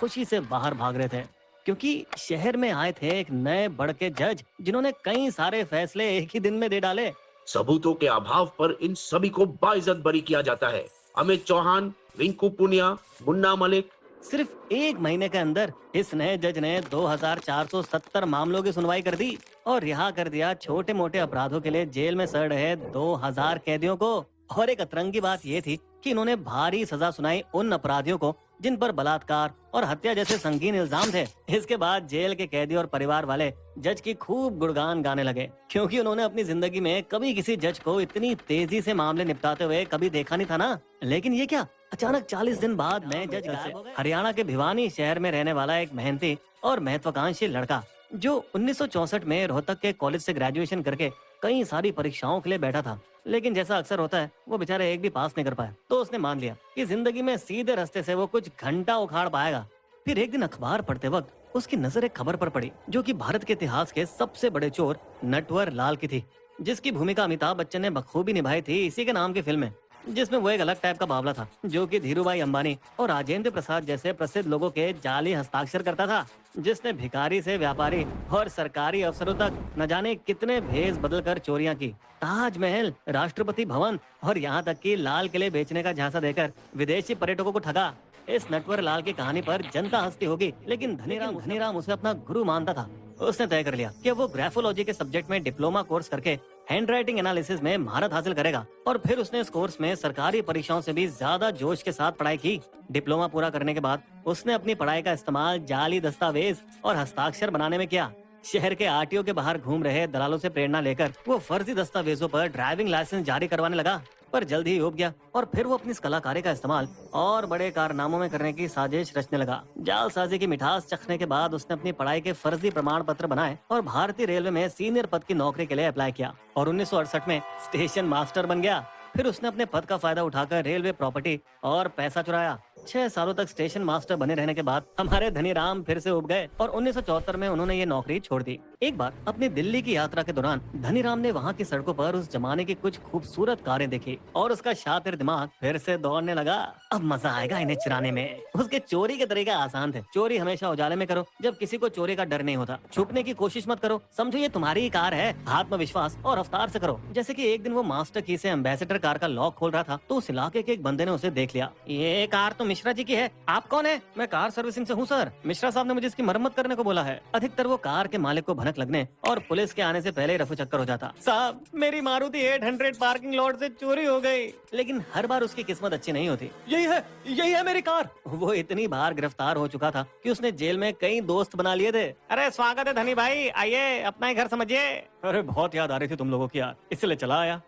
खुशी से बाहर भाग रहे थे, क्योंकि शहर में आए थे एक नए बड़के जज जिन्होंने कई सारे फैसले एक ही दिन में दे डाले। सबूतों के अभाव पर इन सभी को बाइज्जत बरी किया जाता है। अमित चौहान, रिंकू पुनिया, मुन्ना मलिक। सिर्फ एक महीने के अंदर इस नए जज ने 2470 मामलों की सुनवाई कर दी और रिहा कर दिया छोटे मोटे अपराधों के लिए जेल में सड़ रहे 2000 कैदियों को। और एक अतरंगी बात यह थी कि इन्होंने भारी सजा सुनाई उन अपराधियों को जिन पर बलात्कार और हत्या जैसे संगीन इल्जाम थे। इसके बाद जेल के कैदी और परिवार वाले जज की खूब गुणगान गाने लगे, क्योंकि उन्होंने अपनी जिंदगी में कभी किसी जज को इतनी तेजी से मामले निपटाते हुए कभी देखा नहीं था ना। लेकिन ये क्या, अचानक 40 दिन बाद नए जज गायब हो गए। हरियाणा के भिवानी शहर में रहने वाला एक मेहनती और महत्वाकांक्षी लड़का जो 1964 में रोहतक के कॉलेज से ग्रेजुएशन करके कई सारी परीक्षाओं के लिए बैठा था, लेकिन जैसा अक्सर होता है वो बेचारा एक भी पास नहीं कर पाया। तो उसने मान लिया कि जिंदगी में सीधे रास्ते से वो कुछ घंटा उखाड़ पाएगा। फिर एक दिन अखबार पढ़ते वक्त उसकी नजर एक खबर पर पड़ी जो कि भारत के इतिहास के सबसे बड़े चोर नटवर लाल की थी, जिसकी भूमिका अमिताभ बच्चन ने बखूबी निभाई थी इसी के नाम की फिल्म में, जिसमें वो एक अलग टाइप का बावला था जो कि धीरूभाई अंबानी और राजेंद्र प्रसाद जैसे प्रसिद्ध लोगों के जाली हस्ताक्षर करता था, जिसने भिखारी से व्यापारी और सरकारी अफसरों तक न जाने कितने भेष बदलकर चोरियां की। ताजमहल, राष्ट्रपति भवन और यहाँ तक कि लाल किले बेचने का झांसा देकर विदेशी पर्यटकों को ठगा। इस नटवर लाल की कहानी पर जनता हंसती होगी, लेकिन धनीराम उसे अपना गुरु मानता था। उसने तय कर लिया कि वो ग्राफोलॉजी के सब्जेक्ट में डिप्लोमा कोर्स करके हैंड राइटिंग एनालिसिस में महारत हासिल करेगा। और फिर उसने इस कोर्स में सरकारी परीक्षाओं से भी ज्यादा जोश के साथ पढ़ाई की। डिप्लोमा पूरा करने के बाद उसने अपनी पढ़ाई का इस्तेमाल जाली दस्तावेज और हस्ताक्षर बनाने में किया। शहर के आरटीओ के बाहर घूम रहे दलालों से प्रेरणा लेकर वो फर्जी दस्तावेजों पर ड्राइविंग लाइसेंस जारी करवाने लगा, पर जल्द ही उब गया और फिर वो अपनी इस कलाकारी का इस्तेमाल और बड़े कारनामों में करने की साजिश रचने लगा। जालसाजी की मिठास चखने के बाद उसने अपनी पढ़ाई के फर्जी प्रमाण पत्र बनाए और भारतीय रेलवे में सीनियर पद की नौकरी के लिए अप्लाई किया और 1968 में स्टेशन मास्टर बन गया। फिर उसने अपने पद का फायदा उठाकर रेलवे प्रॉपर्टी और पैसा चुराया। 6 सालों तक स्टेशन मास्टर बने रहने के बाद हमारे धनीराम फिर से उब गए और 1974 में उन्होंने ये नौकरी छोड़ दी। एक बार अपनी दिल्ली की यात्रा के दौरान धनीराम ने वहाँ की सड़कों पर उस जमाने की कुछ खूबसूरत कारें देखी और उसका शातिर दिमाग फिर से दौड़ने लगा। अब मजा आएगा इन्हें चुराने में। उसके चोरी के तरीके आसान थे। चोरी हमेशा उजाले में करो जब किसी को चोरी का डर नहीं होता। छुपने की कोशिश मत करो, समझो ये तुम्हारी ही कार है। आत्मविश्वास और रफ्तार से करो। जैसे कि एक दिन वो मास्टर की से एम्बेसडर कार का लॉक खोल रहा था तो उस इलाके के एक बंदे ने उसे देख लिया। ये कार तो मिश्रा जी की है, आप कौन है? मैं कार सर्विसिंग से हूँ सर, मिश्रा साहब ने मुझे इसकी मरम्मत करने को बोला है। अधिकतर वो कार के मालिक को भनक लगने और पुलिस के आने से पहले ही रफू चक्कर हो जाता। साहब मेरी मारुति 800 पार्किंग लॉट से चोरी हो गई। लेकिन हर बार उसकी किस्मत अच्छी नहीं होती। यही है मेरी कार। वो इतनी बार गिरफ्तार हो चुका था कि उसने जेल में कई दोस्त बना लिए थे। अरे स्वागत है धनी भाई, आइए अपना ही घर समझिए। अरे बहुत याद आ रही थी तुम लोगों की यार, इसलिए चला आया।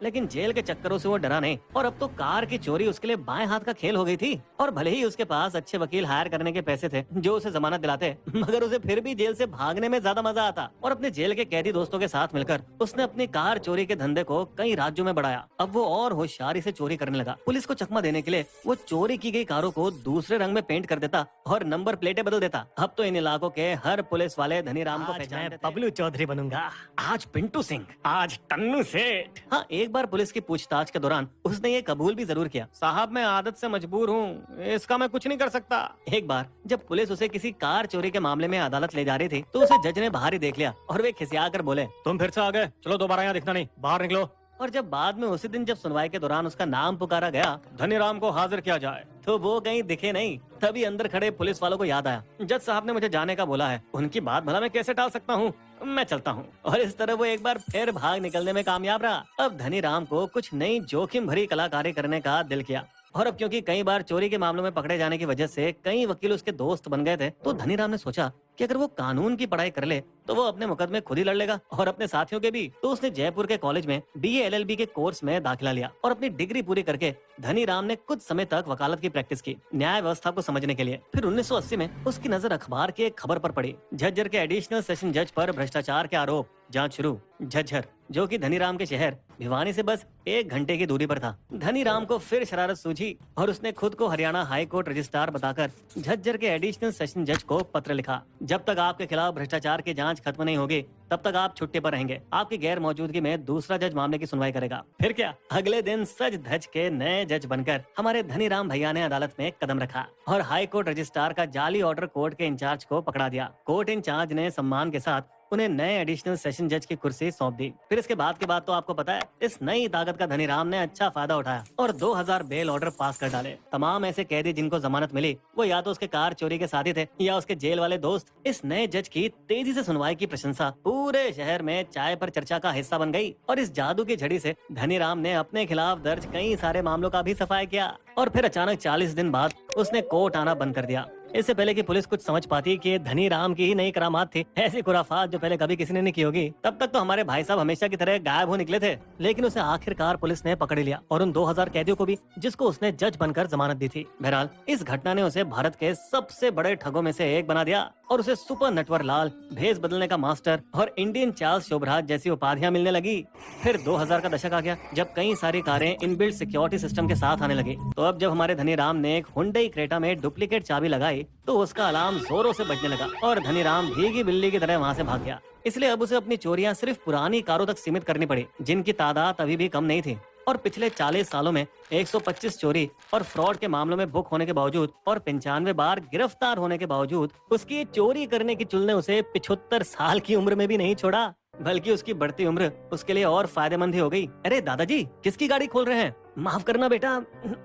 लेकिन जेल के चक्करों से वो डरा नहीं और अब तो कार की चोरी उसके लिए बाएं हाथ का खेल हो गई थी। और भले ही उसके पास अच्छे वकील हायर करने के पैसे थे जो उसे जमानत दिलाते, मगर उसे फिर भी जेल से भागने में ज्यादा मजा आता। और अपने जेल के कैदी दोस्तों के साथ मिलकर उसने अपनी कार चोरी के धंधे को कई राज्यों में बढ़ाया। अब वो और होशियारी से चोरी करने लगा। पुलिस को चकमा देने के लिए वो चोरी की गई कारों को दूसरे रंग में पेंट कर देता और नंबर प्लेटें बदल देता। अब तो इन इलाकों के हर पुलिस वाले धनीराम को पहचानते थे। बबलू चौधरी बनूंगा, आज पिंटू सिंह, आज टन्नू सेठ। हाँ, एक बार पुलिस की पूछताछ के दौरान उसने ये कबूल भी जरूर किया, साहब मैं आदत से मजबूर हूँ, इसका मैं कुछ नहीं कर सकता। एक बार जब पुलिस उसे किसी कार चोरी के मामले में अदालत ले जा रही थी तो उसे जज ने बाहर ही देख लिया और वे खिसिया कर बोले, तुम फिर से आ गए, चलो दोबारा यहाँ दिखना नहीं, बाहर निकलो। और जब बाद में उसी दिन जब सुनवाई के दौरान उसका नाम पुकारा गया, धनीराम को हाजिर किया जाए, तो वो कहीं दिखे नहीं। तभी अंदर खड़े पुलिस वालों को याद आया, जज साहब ने मुझे जाने का बोला है, उनकी बात भला मैं कैसे टाल सकता हूँ, मैं चलता हूँ। और इस तरह वो एक बार फिर भाग निकलने में कामयाब रहा। अब धनीराम को कुछ नई जोखिम भरी कलाकारी करने का दिल किया। और अब क्योंकि कई बार चोरी के मामलों में पकड़े जाने की वजह से कई वकील उसके दोस्त बन गए थे, तो धनीराम ने सोचा कि अगर वो कानून की पढ़ाई कर ले तो वो अपने मुकदमे खुद ही लड़ लेगा और अपने साथियों के भी। तो उसने जयपुर के कॉलेज में बीए एलएलबी के कोर्स में दाखिला लिया और अपनी डिग्री पूरी करके धनीराम ने कुछ समय तक वकालत की प्रैक्टिस की, न्याय व्यवस्था को समझने के लिए। फिर 1980 में उसकी नजर अखबार की एक खबर पर पड़ी, झज्जर के एडिशनल सेशन जज पर भ्रष्टाचार के आरोप, जांच शुरू। झज्जर, जो कि धनीराम के शहर भिवानी से बस 1 घंटे की दूरी पर था। धनीराम को फिर शरारत सूझी और उसने खुद को हरियाणा हाई कोर्ट रजिस्ट्रार बताकर झज्जर के एडिशनल सेशन जज को पत्र लिखा। जब तक आपके खिलाफ भ्रष्टाचार की जांच खत्म नहीं होगी तब तक आप छुट्टी पर रहेंगे। आपकी गैर मौजूदगी में दूसरा जज मामले की सुनवाई करेगा। फिर क्या, अगले दिन सज धज के नए जज बनकर हमारे धनीराम भैया ने अदालत में कदम रखा और हाई कोर्ट रजिस्ट्रार का जाली ऑर्डर कोर्ट के इंचार्ज को पकड़ा दिया। कोर्ट इंचार्ज ने सम्मान के साथ उन्हें नए एडिशनल सेशन जज की कुर्सी सौंप दी। फिर इसके बाद की बात तो आपको पता है। इस नई ताकत का धनीराम ने अच्छा फायदा उठाया और 2000 बेल ऑर्डर पास कर डाले। तमाम ऐसे कैदी जिनको जमानत मिली वो या तो उसके कार चोरी के साथी थे या उसके जेल वाले दोस्त। इस नए जज की तेजी से सुनवाई की प्रशंसा पूरे शहर में चाय पर चर्चा का हिस्सा बन गई और इस जादू की झड़ी से धनीराम ने अपने खिलाफ दर्ज कई सारे मामलों का भी सफाया किया। और फिर अचानक 40 दिन बाद उसने कोर्ट आना बंद कर दिया। इससे पहले कि पुलिस कुछ समझ पाती कि ये धनीराम की ही नई करामात थी, ऐसी खुराफात जो पहले कभी किसी ने नहीं की होगी, तब तक तो हमारे भाई साहब हमेशा की तरह गायब हो निकले थे। लेकिन उसे आखिरकार पुलिस ने पकड़ लिया और उन 2000 कैदियों को भी, जिसको उसने जज बनकर जमानत दी थी। बहरहाल इस घटना ने उसे भारत के सबसे बड़े ठगों में से एक बना दिया और उसे सुपर नटवर लाल, भेस बदलने का मास्टर और इंडियन चार्ल्स शोभराज जैसी उपाधियां मिलने लगी। फिर 2000 का दशक आ गया जब कई सारी कारें इनबिल्ट सिक्योरिटी सिस्टम के साथ आने लगी। तो अब जब हमारे धनीराम ने एक हुंडई क्रेटा में डुप्लीकेट चाबी लगाई तो उसका अलार्म जोरों से बजने लगा और धनीराम भीगी बिल्ली की तरह वहां से भाग गया। इसलिए अब उसे अपनी चोरियां सिर्फ पुरानी कारों तक सीमित करनी पड़ी, जिनकी तादाद अभी भी कम नहीं थी। और पिछले 40 सालों में 125 चोरी और फ्रॉड के मामलों में बुक होने के बावजूद और 95 बार गिरफ्तार होने के बावजूद उसकी चोरी करने की चुल ने उसे 75 साल की उम्र में भी नहीं छोड़ा, बल्कि उसकी बढ़ती उम्र उसके लिए और फायदेमंद ही हो गई। अरे दादाजी, किसकी गाड़ी खोल रहे हैं? माफ करना बेटा,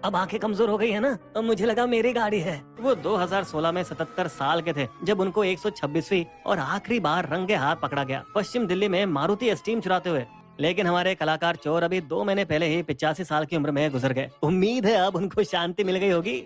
अब आंखें कमजोर हो गई है ना, अब मुझे लगा मेरी गाड़ी है। वो 2016 में 77 साल के थे जब उनको 126वीं और आखिरी बार रंगे हाथ पकड़ा गया पश्चिम दिल्ली में मारुति एस्टीम चुराते हुए। लेकिन हमारे कलाकार चोर अभी 2 महीने पहले ही 85 साल की उम्र में गुजर गए। उम्मीद है अब उनको शांति मिल गई होगी।